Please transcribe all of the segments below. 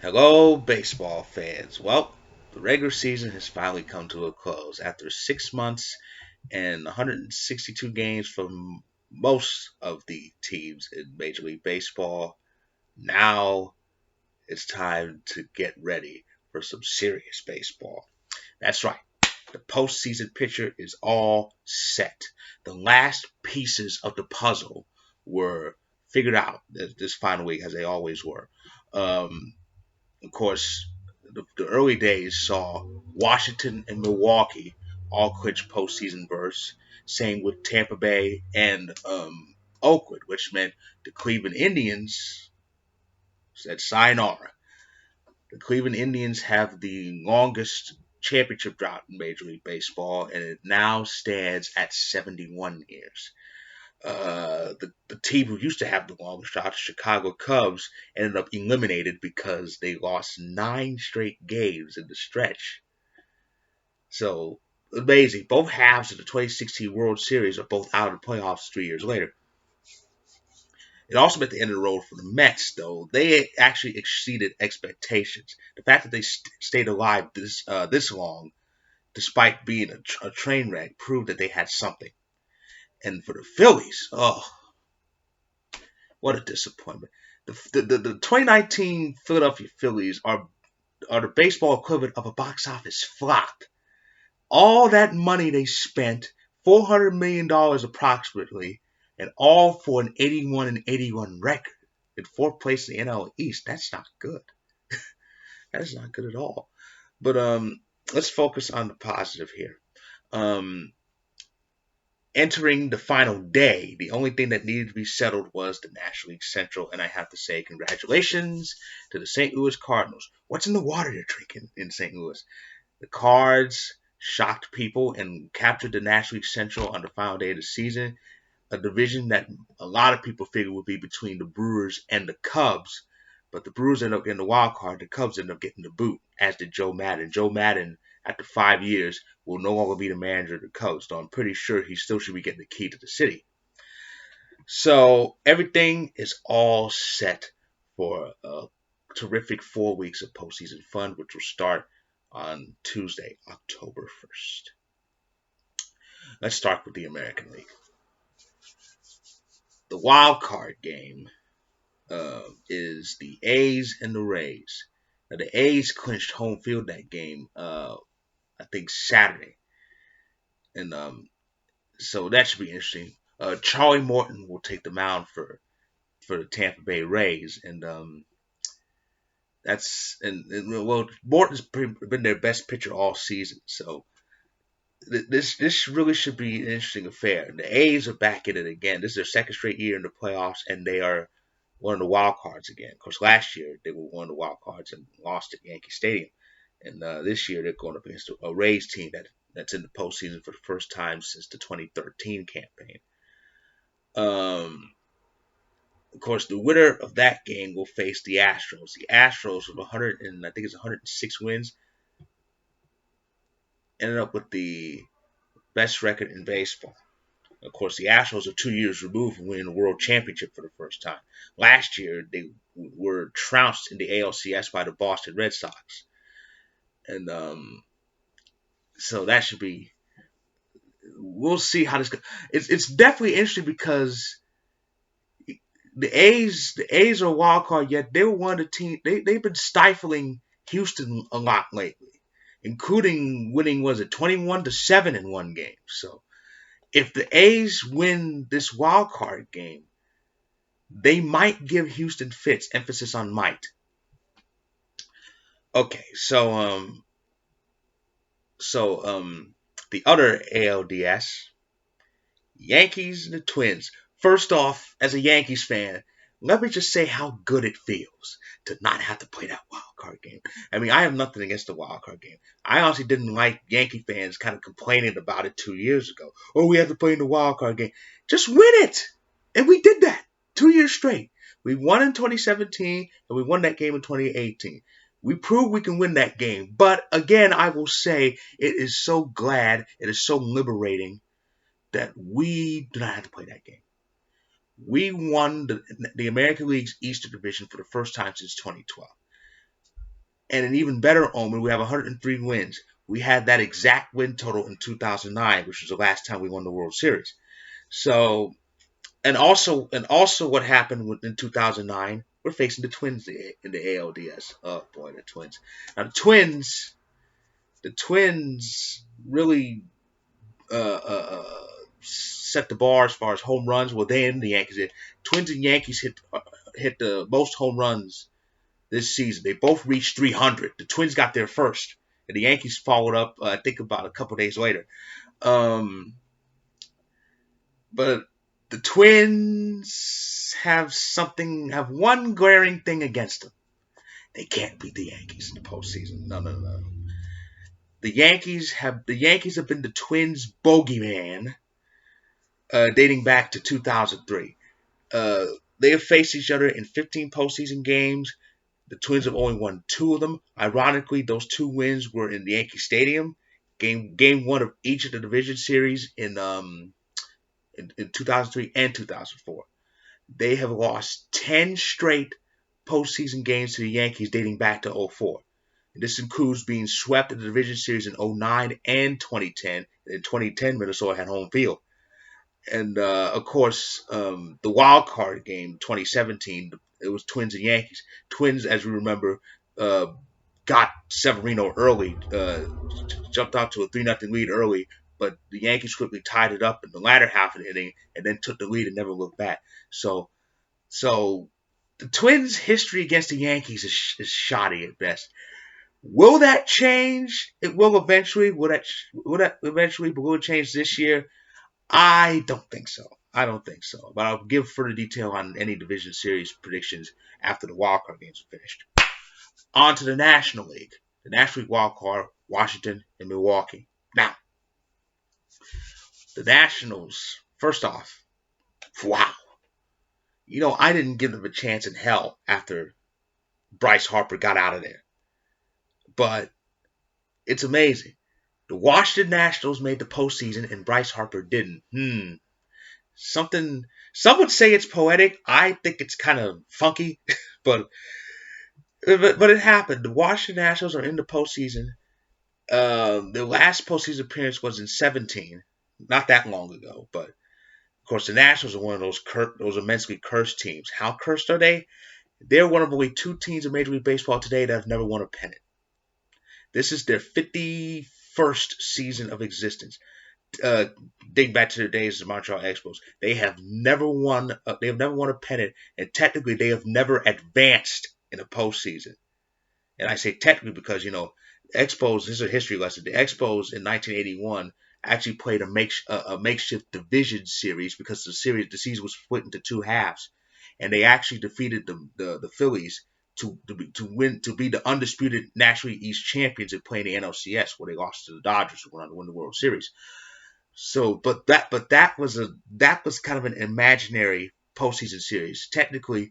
Hello, baseball fans. Well, the regular season has finally come to a close. After 6 months and 162 games for most of the teams in Major League Baseball, now it's time to get ready for some serious baseball. That's right. The postseason picture is all set. The last pieces of the puzzle were figured out this final week, as they always were. Um, of course, the early days saw Washington and Milwaukee all clinch postseason berths. Same with Tampa Bay and Oakland, which meant the Cleveland Indians said sayonara. The Cleveland Indians have the longest championship drought in Major League Baseball, and it now stands at 71 years. The team who used to have the longest drought, the Chicago Cubs, ended up eliminated because they lost 9 straight games in the stretch. So amazing. Both halves of the 2016 World Series are both out of the playoffs 3 years later. It also meant the end of the road for the Mets, though. They actually exceeded expectations. The fact that they stayed alive this long, despite being a train wreck, proved that they had something. And for the Phillies, oh, what a disappointment. The 2019 Philadelphia Phillies are the baseball equivalent of a box office flop. All that money they spent, $400 million approximately, and all for an 81-81 record in fourth place in the NL East. That's not good. That's not good at all. But let's focus on the positive here. Um, Entering the final day, the only thing that needed to be settled was the National League Central, and I have to say congratulations to the St. Louis Cardinals. What's in the water they're drinking in St. Louis? The Cards shocked people and captured the National League Central on the final day of the season, a division that a lot of people figured would be between the Brewers and the Cubs, but the Brewers ended up getting the wild card. The Cubs ended up getting the boot, as did Joe Madden. Joe Madden, after 5 years, will no longer be the manager of the Cubs, though I'm pretty sure he still should be getting the key to the city. So everything is all set for a terrific 4 weeks of postseason fun, which will start on Tuesday, October 1st. Let's start with the American League. The wild card game is the A's and the Rays. Now, the A's clinched home field that game, I think Saturday, and so that should be interesting. Charlie Morton will take the mound for the Tampa Bay Rays, and well, Morton's been their best pitcher all season, so this really should be an interesting affair. The A's are back in it again. This is their second straight year in the playoffs, and they are one of the wild cards again. Of course, last year they were one of the wild cards and lost at Yankee Stadium, and this year they're going up against a Rays team that's in the postseason for the first time since the 2013 campaign. Of course, the winner of that game will face the Astros. The Astros with 100 and I think it's 106 wins ended up with the best record in baseball. Of course, the Astros are 2 years removed from winning the World Championship for the first time. Last year, they were trounced in the ALCS by the Boston Red Sox. And so that should be. We'll see how this goes. It's definitely interesting because the A's are a wild card, yet they were one of the teams. They've been stifling Houston a lot lately, including winning, was it 21-7 in one game. So if the A's win this wild card game, they might give Houston fits. Emphasis on might. Okay, the other ALDS, Yankees and the Twins. First off, as a Yankees fan, let me just say how good it feels to not have to play that wild card game. I mean, I have nothing against the wild card game. I honestly didn't like Yankee fans kind of complaining about it 2 years ago. Oh, we have to play in the wild card game. Just win it. And we did that 2 years straight. We won in 2017 and we won that game in 2018. We proved we can win that game. But again, I will say it is so glad, it is so liberating that we do not have to play that game. We won the American League's Eastern Division for the first time since 2012. And an even better omen, we have 103 wins. We had that exact win total in 2009, which was the last time we won the World Series. So, and also what happened in 2009, we're facing the Twins in the ALDS. Oh boy, the Twins. Now the Twins really set the bar as far as home runs. Well, they and the Yankees did. Twins and Yankees hit the most home runs this season. They both reached 300. The Twins got there first, and the Yankees followed up. I think about a couple days later. Um, but the Twins have one glaring thing against them. They can't beat the Yankees in the postseason. No, no, no. The Yankees have been the Twins' bogeyman dating back to 2003. Uh, they have faced each other in 15 postseason games. The Twins have only won 2 of them. Ironically, those 2 wins were in the Yankee Stadium. Game 1 of each of the division series in 2003 and 2004. They have lost 10 straight postseason games to the Yankees dating back to 2004. And this includes being swept in the division series in 2009 and 2010. In 2010, Minnesota had home field. And of course, the wild card game 2017, it was Twins and Yankees. Twins, as we remember, uh, got Severino early, jumped out to a 3-0 lead early, but the Yankees quickly tied it up in the latter half of the inning and then took the lead and never looked back. So the Twins' history against the Yankees is shoddy at best. Will that change? It will eventually. Will that eventually? But will it change this year? I don't think so. I don't think so. But I'll give further detail on any division series predictions after the wildcard games are finished. On to the National League. The National League wildcard, Washington and Milwaukee. Now, the Nationals, first off, wow. I didn't give them a chance in hell after Bryce Harper got out of there. But it's amazing. The Washington Nationals made the postseason and Bryce Harper didn't. Some would say it's poetic. I think it's kind of funky, but it happened. The Washington Nationals are in the postseason. Their last postseason appearance was in 2017, not that long ago. But of course, the Nationals are one of those immensely cursed teams. How cursed are they? They're one of only 2 teams in Major League Baseball today that have never won a pennant. This is their 51st season of existence. Dating back to their days as the Montreal Expos, they have never won. They have never won a pennant, and technically, they have never advanced in a postseason. And I say technically because Expos. This is a history lesson. The Expos in 1981 actually played a makeshift division series because the season was split into 2 halves, and they actually defeated the Phillies to be the undisputed National League East champions and playing the NLCS, where they lost to the Dodgers, who went on to win the World Series. So, but that was kind of an imaginary postseason series. Technically,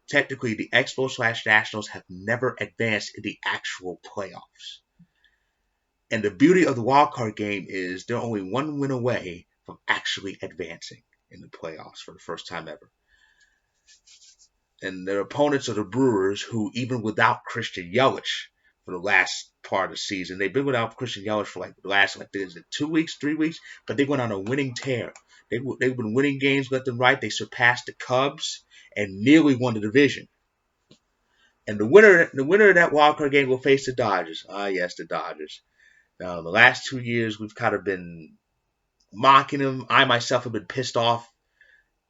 the Expos/Nationals have never advanced in the actual playoffs. And the beauty of the wild card game is they're only 1 win away from actually advancing in the playoffs for the first time ever. And their opponents are the Brewers, who even without Christian Yelich for the last part of the season, they've been without Christian Yelich for the last 2 weeks, 3 weeks, but they went on a winning tear. They've been winning games left and right. They surpassed the Cubs and nearly won the division. And the winner of that wild card game will face the Dodgers. Ah, yes, the Dodgers. Now, in the last 2 years, we've kind of been mocking them. I myself have been pissed off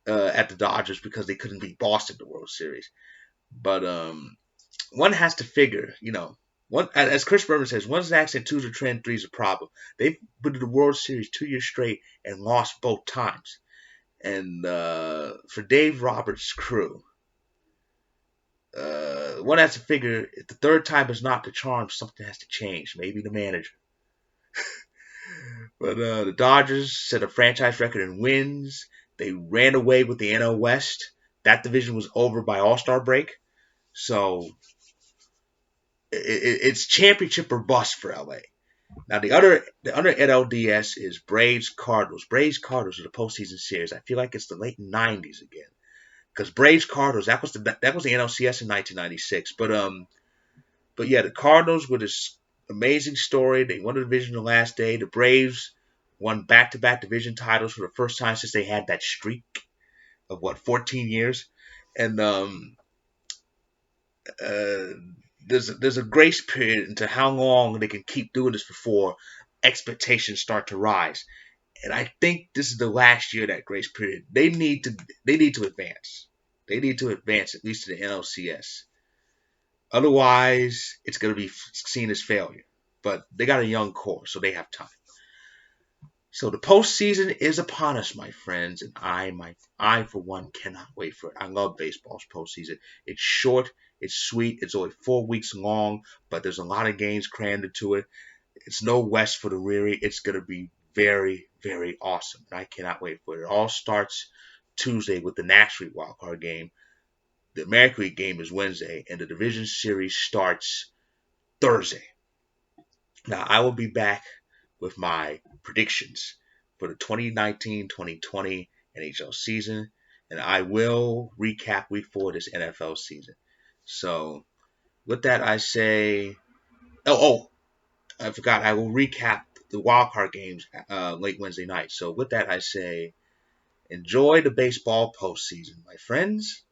at the Dodgers because they couldn't beat Boston in the World Series. But one has to figure, as Chris Berman says, one's an accident, two's a trend, three's a problem. They've been to the World Series 2 years straight and lost both times. And for Dave Roberts' crew, one has to figure if the third time is not the charm, something has to change. Maybe the manager. But the Dodgers set a franchise record in wins. They ran away with the NL West. That division was over by All-Star break. So it's championship or bust for LA. Now the other NLDS is Braves Cardinals. Braves Cardinals are the postseason series. I feel like it's the late '90s again, because Braves Cardinals that was the NLCS in 1996. But But yeah, the Cardinals with this amazing story. They won the division the last day. The Braves won back-to-back division titles for the first time since they had that streak of 14 years. And uh, there's a grace period into how long they can keep doing this before expectations start to rise. And I think this is the last year of that grace period. They need to advance. They need to advance at least to the NLCS. Otherwise, it's going to be seen as failure. But they got a young core, so they have time. So the postseason is upon us, my friends, and I for one cannot wait for it. I love baseball's postseason. It's short, it's sweet, it's only 4 weeks long, but there's a lot of games crammed into it. It's no rest for the weary. It's gonna be very, very awesome, and I cannot wait for it. It all starts Tuesday with the National League wildcard game. The American League game is Wednesday, and the division series starts Thursday. Now I will be back with my predictions for the 2019-2020 NHL season, and I will recap Week 4 of this NFL season. So with that, I say, I forgot. I will recap the wild card games late Wednesday night. So with that, I say, enjoy the baseball postseason, my friends.